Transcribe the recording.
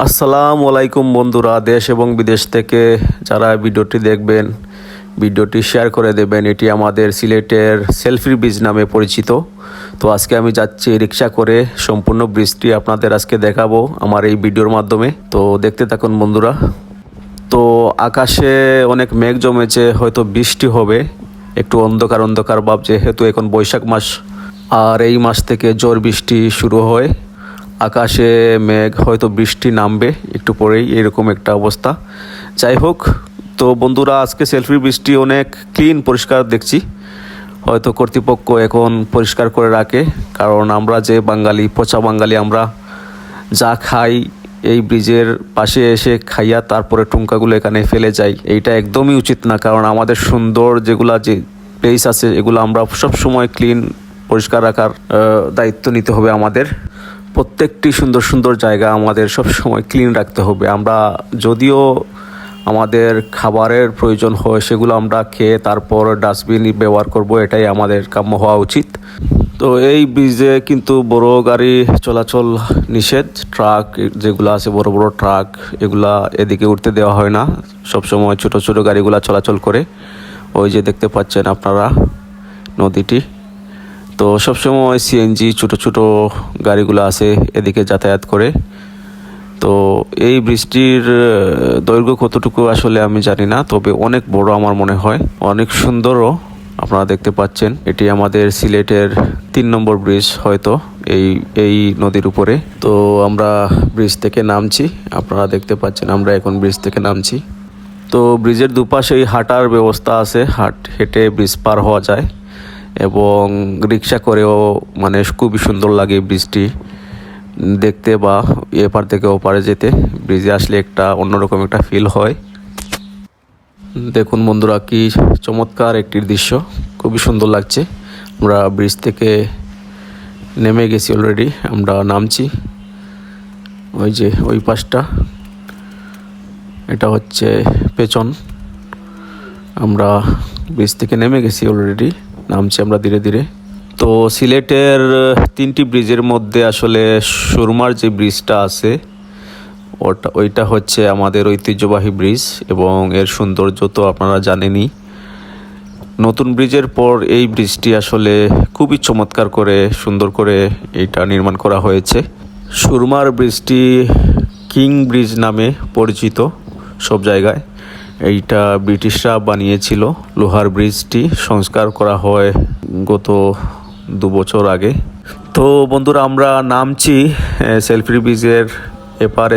আসসালামু আলাইকুম বন্ধুরা, দেশ এবং বিদেশ থেকে যারা ভিডিওটি দেখবেন, ভিডিওটি শেয়ার করে দেবেন। এটি আমাদের সিলেটের সেলফি ব্রিজ নামে পরিচিত। তো আজকে আমি যাচ্ছি রিক্সা করে, সম্পূর্ণ ব্রিজটি আপনাদের আজকে দেখাবো আমার এই ভিডিওর মাধ্যমে। তো দেখতে থাকুন বন্ধুরা। তো আকাশে অনেক মেঘ জমেছে, হয়তো বৃষ্টি হবে। একটু অন্ধকার অন্ধকার ভাব, যেহেতু এখন বৈশাখ মাস, আর এই মাস থেকে ঝড় বৃষ্টি শুরু হয়। আকাশে মেঘ, হয়তো বৃষ্টি নামবে একটু পরেই, এরকম একটা অবস্থা। যাই হোক, তো বন্ধুরা আজকে সেলফি বৃষ্টি অনেক ক্লিন পরিষ্কার দেখছি। হয়তো কর্তৃপক্ষ এখন পরিষ্কার করে রাখে, কারণ আমরা যে বাঙালি, পচা বাঙালি, আমরা যা খাই এই ব্রিজের পাশে এসে খাইয়া তারপরে টুঙ্কাগুলো এখানে ফেলে যাই। এইটা একদমই উচিত না, কারণ আমাদের সুন্দর যেগুলা যে প্লেস আছে এগুলো আমরা সব সময় ক্লিন পরিষ্কার রাখার দায়িত্ব নিতে হবে আমাদের। প্রত্যেকটি সুন্দর সুন্দর জায়গা আমাদের সব সময় ক্লিন রাখতে হবে। আমরা যদিও আমাদের খাবারের প্রয়োজন হয়, সেগুলো আমরা খেয়ে তারপর ডাস্টবিন ব্যবহার করব, এটাই আমাদের কাম্য হওয়া উচিত। তো এই ব্রিজে কিন্তু বড় গাড়ি চলাচল নিষেধ। ট্রাক যেগুলো আছে, বড় বড় ট্রাক, এগুলা এদিকে উঠতে দেওয়া হয় না। সবসময় ছোট ছোট গাড়িগুলা চলাচল করে। ওই যে দেখতে পাচ্ছেন আপনারা নদীটি। তো সবসময় সিএনজি ছোটো ছোটো গাড়িগুলো আছে এদিকে যাতায়াত করে। তো এই ব্রিজটির দৈর্ঘ্য কতটুকু আসলে আমি জানি না, তবে অনেক বড় আমার মনে হয়, অনেক সুন্দরও। আপনারা দেখতে পাচ্ছেন এটি আমাদের সিলেটের 3 নম্বর ব্রিজ হয়তো এই নদীর উপরে। তো আমরা ব্রিজ থেকে নামছি, আপনারা দেখতে পাচ্ছেন আমরা এখন ব্রিজ থেকে নামছি। তো ব্রিজের দুপাশেই হাঁটার ব্যবস্থা আছে, হেঁটে ব্রিজ পার হওয়া যায়, এবং রিক্সা করেও মানে খুবই সুন্দর লাগে ব্রিজটি দেখতে, বা এপার থেকে ওপারে যেতে। ব্রিজে আসলে একটা অন্যরকম একটা ফিল হয়। দেখুন বন্ধুরা, কি চমৎকার একটি দৃশ্য, খুবই সুন্দর লাগছে। আমরা ব্রিজ থেকে নেমে গেছি অলরেডি, আমরা নামছি। ওই যে ওই পাশটা, এটা হচ্ছে পেছন। আমরা ব্রিজ থেকে নেমে গেছি অলরেডি, নামছি আমরা ধীরে ধীরে। তো সিলেটের 3টি ব্রিজের মধ্যে আসলে সুরমার যে ব্রিজটা আছে ওইটা হচ্ছে আমাদের ঐতিহ্যবাহী ব্রিজ, এবং এর সৌন্দর্য তো আপনারা জানেনই। নতুন ব্রিজের পর এই ব্রিজটি আসলে খুবই চমৎকার করে, সুন্দর করে এইটা নির্মাণ করা হয়েছে। সুরমার ব্রিজটি কিং ব্রিজ নামে পরিচিত সব জায়গায়। এইটা ব্রিটিশরা বানিয়েছিল। লোহার ব্রিজটি সংস্কার করা হয় গত 2 বছর আগে। তো বন্ধুরা আমরা নামছি সেলফি ব্রিজের এপারে।